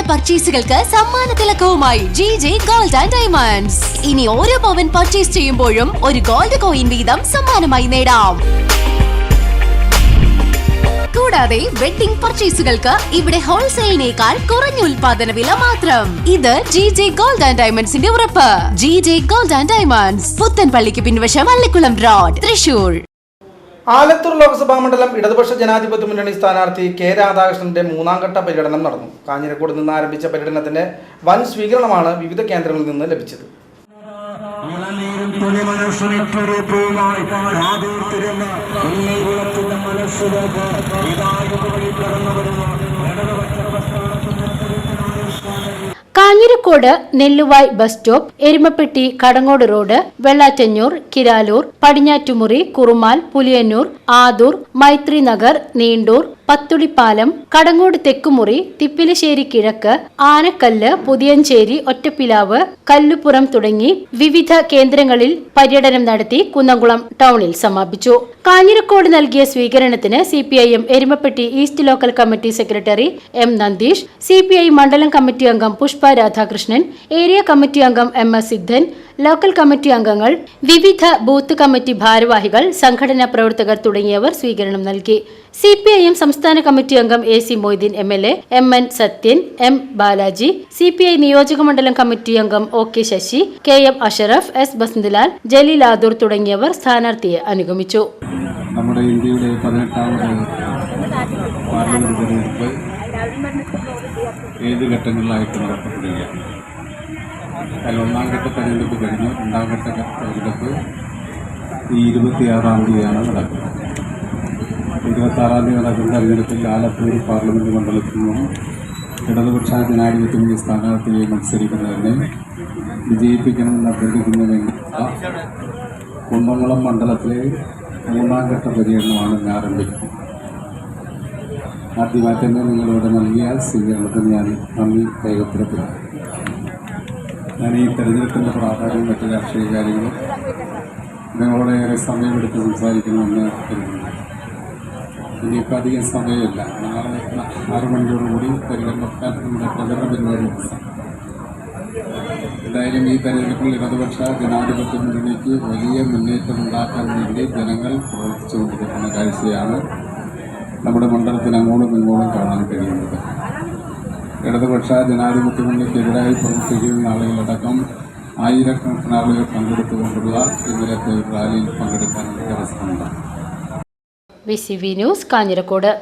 പർച്ചേസുകൾക്ക് സമ്മാന തിലകവുമായി GJ Gold and Diamonds. ഇനി ഓരോ പവൻ പർച്ചേസ് ചെയ്യുമ്പോഴും ഒരു ഗോൾഡ് കോയിൻ വീതം സമ്മാനമായി നേടാം. കൂടാതെ വെഡിംഗ് പർച്ചേസുകൾക്ക് ഇവിടെ ഹോൾസെയിലിനേക്കാൾ കുറഞ്ഞ ഉൽപാദന വില മാത്രം. ഇത് GJ Gold and Diamondsന്റെ ഉറപ്പ്. GJ Gold and Diamonds, പുത്തൻപള്ളിക്ക് പിൻവശം അള്ളിക്കുളം road, Thrissur. Alathur Lok Sabha മണ്ഡലം ഇടതുപക്ഷ ജനാധിപത്യ മുന്നണി സ്ഥാനാർത്ഥി കെ രാധാകൃഷ്ണന്റെ മൂന്നാം ഘട്ട പര്യടനം നടന്നു. കാഞ്ഞിരക്കോട് നിന്ന് ആരംഭിച്ച പര്യടനത്തിന് വൻ സ്വീകരണമാണ് വിവിധ കേന്ദ്രങ്ങളിൽ നിന്ന് ലഭിച്ചത്. Kanjirakode Nelluvai bus stop, Erumapetty Kadangode road, Vellattanjur, Kiraloor, Padinjattumuri, Kurumal, Puliyannur, Adoor, Maithri Nagar, Neendoor, Pathulippalam, Kadangode Thekkumuri, Thippilassery കിഴക്ക്, ആനക്കല്ല്, പുതിയഞ്ചേരി, ഒറ്റപ്പിലാവ്, കല്ലുപുറം തുടങ്ങി വിവിധ കേന്ദ്രങ്ങളിൽ പര്യടനം നടത്തി കുന്നംകുളം ടൗണിൽ സമാപിച്ചു. കാഞ്ഞിരക്കോട് നൽകിയ സ്വീകരണത്തിന് CPIM Erumapetty east local committee secretary M. Nandeesh, CPI മണ്ഡലം കമ്മിറ്റി അംഗം പുഷ്പ രാധാകൃഷ്ണൻ, ഏരിയ കമ്മിറ്റി അംഗം MS. സിദ്ധൻ, ലോക്കൽ കമ്മിറ്റി അംഗങ്ങൾ, വിവിധ ബൂത്ത് കമ്മിറ്റി ഭാരവാഹികൾ, സംഘടനാ പ്രവർത്തകർ തുടങ്ങിയവർ സ്വീകരണം നൽകി. CPIM സംസ്ഥാന കമ്മിറ്റി അംഗം AC Moideen MLA, MN Sathyan, M. Balaji, CPI നിയോജക മണ്ഡലം കമ്മിറ്റി അംഗം OK Sasi, KM Ashraf, S. Basantlal, Jaleel Adoor തുടങ്ങിയവർ സ്ഥാനാർത്ഥിയെ അനുഗമിച്ചു. നമ്മുടെ ഇന്ത്യയുടെ 18ാമത് പാർലമെന്റ് തെരഞ്ഞെടുപ്പ് 7 ഘട്ടങ്ങളിലായിട്ട് നടത്തപ്പെടുകയാണ്. അതിൽ ഒന്നാം ഘട്ട തെരഞ്ഞെടുപ്പ് കഴിഞ്ഞു. രണ്ടാം ഘട്ട തെരഞ്ഞെടുപ്പ് ഈ 26-ാം തീയതിയാണ് നടക്കുന്നത്. 26-ാം തീയതി നടക്കുന്ന തെരഞ്ഞെടുപ്പിൽ ആലത്തൂർ പാർലമെന്റ് മണ്ഡലത്തിൽ നിന്നും ഇടതുപക്ഷ ജനാധിപത്യ മുന്നണി സ്ഥാനാർത്ഥിയെ മത്സരിക്കുന്നതിനെ വിജയിപ്പിക്കണമെന്ന് അഭ്യർത്ഥിക്കുന്നതിന് കുന്നംകുളം മണ്ഡലത്തിലെ 3-ാം ഘട്ട പര്യടനമാണ് ഇന്ന് ആരംഭിക്കുന്നത്. ആദ്യമായി തന്നെ നിങ്ങളോട് നൽകിയ സ്വീകരണത്തിന് ഞാൻ നന്ദി രേഖപ്പെടുത്തുന്നു. ഞാൻ ഈ തെരഞ്ഞെടുപ്പിൻ്റെ പ്രാധാന്യം മറ്റ് രാഷ്ട്രീയ കാര്യങ്ങളും നിങ്ങളോട് ഏറെ സമയമെടുത്ത് സംസാരിക്കണമെന്ന് കരുതുന്നു. ഇനിയിപ്പോൾ അധികം സമയമില്ല. നാളെ 6 മണിയോടുകൂടി നമ്മുടെ പ്രചരണ പരിപാടി. എന്തായാലും ഈ തെരഞ്ഞെടുപ്പിൽ ഇടതുപക്ഷ ജനാധിപത്യ മുന്നണിക്ക് വലിയ മുന്നേറ്റം ഉണ്ടാക്കാൻ വേണ്ടി ജനങ്ങൾ പ്രവർത്തിച്ചുകൊണ്ടിരിക്കുന്ന കാഴ്ചയാണ് നമ്മുടെ മണ്ഡലത്തിൽ അങ്ങോട്ടും ഇങ്ങോട്ടും കാണാൻ കഴിയുന്നത്. ഇടതുപക്ഷ ജനാധിപത്യ മുന്നണിക്കെതിരായി പ്രവർത്തിക്കുന്ന ആളുകളടക്കം ആയിരക്കണക്കിന് ആളുകൾ പങ്കെടുത്തുകൊണ്ടുള്ള ഇന്നലത്തെ റാലിയിൽ പങ്കെടുക്കാനുള്ള അവസരമുണ്ടാകും. VCV news, Kanjirakode.